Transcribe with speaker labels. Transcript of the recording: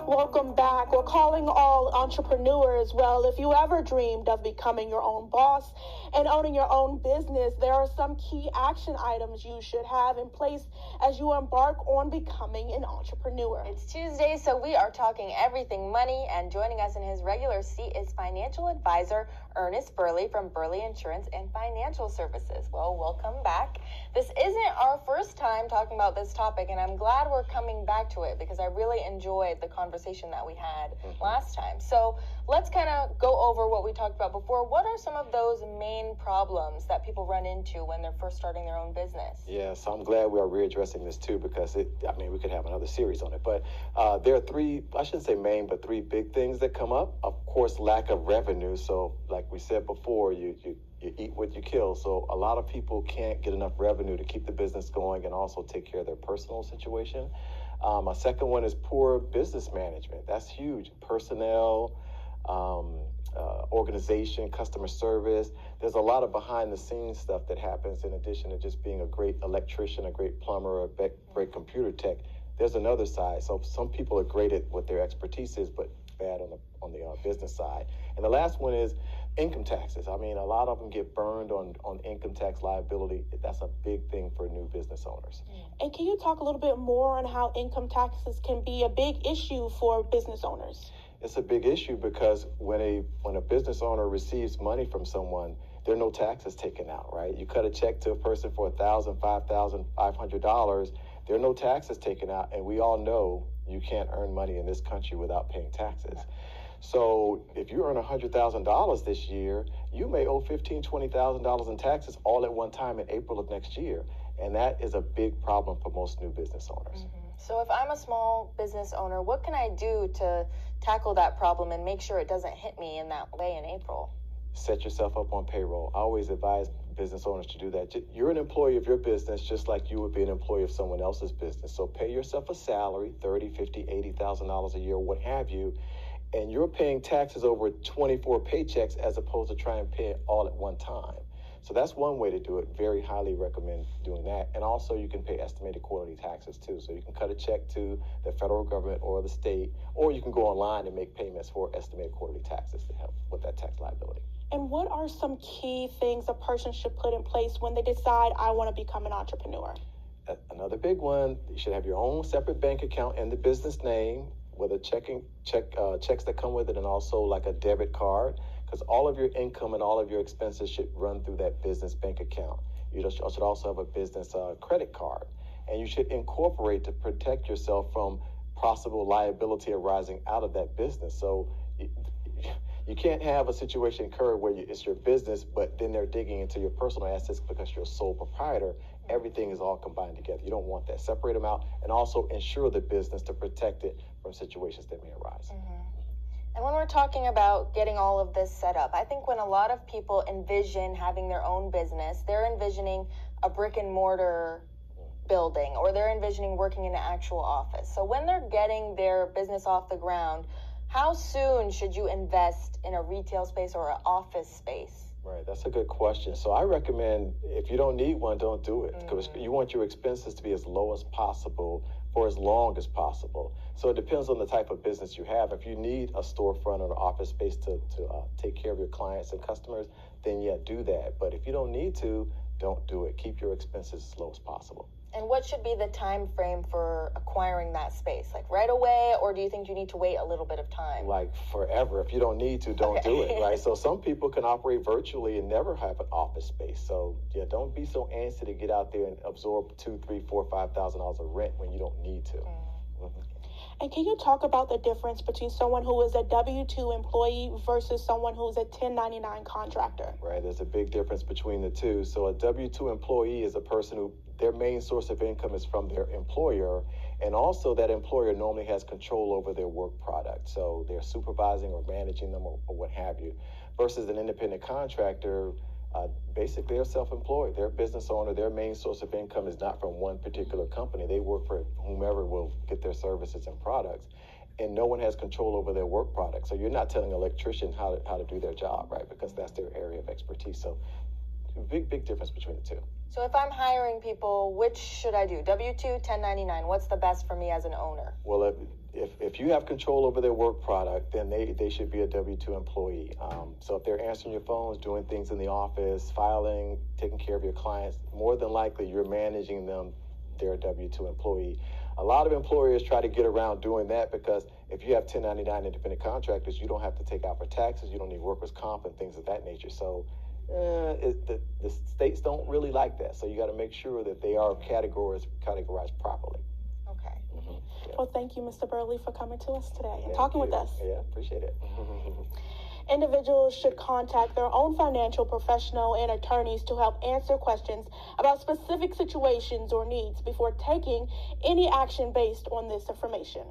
Speaker 1: Welcome back. We're calling all entrepreneurs. Well, if you ever dreamed of becoming your own boss and owning your own business, there are some key action items you should have in place as you embark on becoming an entrepreneur.
Speaker 2: It's Tuesday, so we are talking everything money, and joining us in his regular seat is financial advisor Ernest Burley from Burley Insurance and Financial Services. Well, welcome back. This isn't our first time talking about this topic, and I'm glad we're coming back to it because I really enjoyed the conversation that we had last time. So let's kind of go over what we talked about before. What are some of those main problems that people run into when they're first starting their own business?
Speaker 3: Yeah, so I'm glad we are readdressing this too, because we could have another series on it. But there are three, I shouldn't say main, but three big things that come up. Of course, lack of revenue. So like we said before, you eat what you kill. So a lot of people can't get enough revenue to keep the business going and also take care of their personal situation. A second one is poor business management. That's huge. Personnel, organization, customer service. There's a lot of behind the scenes stuff that happens in addition to just being a great electrician, a great plumber, a great computer tech. There's another side. So some people are great at what their expertise is, but bad on the business side. And the last one is income taxes. I mean, a lot of them get burned on income tax liability. That's a big thing for new business owners.
Speaker 1: And can you talk a little bit more on how income taxes can be a big issue for business owners?
Speaker 3: It's a big issue because when a business owner receives money from someone, there are no taxes taken out, right? You cut a check to a person for $1,000, $5,000, $500. There are no taxes taken out, and we all know you can't earn money in this country without paying taxes. So if you earn $100,000 this year, you may owe $15,000, $20,000 in taxes all at one time in April of next year. And that is a big problem for most new business owners.
Speaker 2: So if I'm a small business owner, what can I do to tackle that problem and make sure it doesn't hit me in that way in April?
Speaker 3: Set yourself up on payroll. I always advise business owners to do that. You're an employee of your business just like you would be an employee of someone else's business. So pay yourself a salary, $30,000, $50,000, $80,000 a year, what have you, and you're paying taxes over 24 paychecks as opposed to trying to pay it all at one time. So that's one way to do it. Very highly recommend doing that. And also you can pay estimated quarterly taxes too. So you can cut a check to the federal government or the state, or you can go online and make payments for estimated quarterly taxes to help with that tax liability.
Speaker 1: And what are some key things a person should put in place when they decide, I want to become an entrepreneur?
Speaker 3: Another big one, you should have your own separate bank account in the business name with a checks that come with it, and also like a debit card, because all of your income and all of your expenses should run through that business bank account. You should also have a business credit card, and you should incorporate to protect yourself from possible liability arising out of that business. So you can't have a situation occur where it's your business, but then they're digging into your personal assets because you're a sole proprietor. Everything is all combined together. You don't want that. Separate them out and also insure the business to protect it from situations that may arise.
Speaker 2: And when we're talking about getting all of this set up, I think when a lot of people envision having their own business, they're envisioning a brick and mortar building, or they're envisioning working in an actual office. So when they're getting their business off the ground, how soon should you invest in a retail space or an office space?
Speaker 3: Right, that's a good question. So I recommend, if you don't need one, don't do it, because you want your expenses to be as low as possible for as long as possible. So it depends on the type of business you have. If you need a storefront or an office space to take care of your clients and customers, then yeah, do that. But if you don't need to, don't do it. Keep your expenses as low as possible.
Speaker 2: And what should be the time frame for acquiring that space? Like right away, or do you think you need to wait a little bit of time?
Speaker 3: Like forever. If you don't need to, don't do it, right? So some people can operate virtually and never have an office space. So yeah, don't be so antsy to get out there and absorb $2,000, $3,000, $4,000, $5,000 of rent when you don't need to.
Speaker 1: And can you talk about the difference between someone who is a W-2 employee versus someone who's a 1099 contractor?
Speaker 3: Right, there's a big difference between the two. So a W-2 employee is a person who their main source of income is from their employer, and also that employer normally has control over their work product. So they're supervising or managing them or what have you. Versus an independent contractor, basically they're self-employed. They're a business owner. Their main source of income is not from one particular company. They work for whomever will get their services and products, and no one has control over their work product. So you're not telling an electrician how to do their job, right? Because that's their area of expertise. So big difference between the two.
Speaker 2: So if I'm hiring people, which should I do? W-2, 1099, what's the best for me as an owner?
Speaker 3: Well, if you have control over their work product, then they should be a W-2 employee. So if they're answering your phones, doing things in the office, filing, taking care of your clients, more than likely you're managing them. They're a W-2 employee. A lot of employers try to get around doing that because if you have 1099 independent contractors, you don't have to take out for taxes. You don't need workers' comp and things of that nature. So the states don't really like that. So you got to make sure that they are categorized properly.
Speaker 2: Okay.
Speaker 3: Yeah.
Speaker 1: Well, thank you, Mr. Burley, for coming to us today and
Speaker 3: Thank
Speaker 1: talking
Speaker 3: you.
Speaker 1: with us.
Speaker 3: Yeah, appreciate it.
Speaker 1: Individuals should contact their own financial professional and attorneys to help answer questions about specific situations or needs before taking any action based on this information.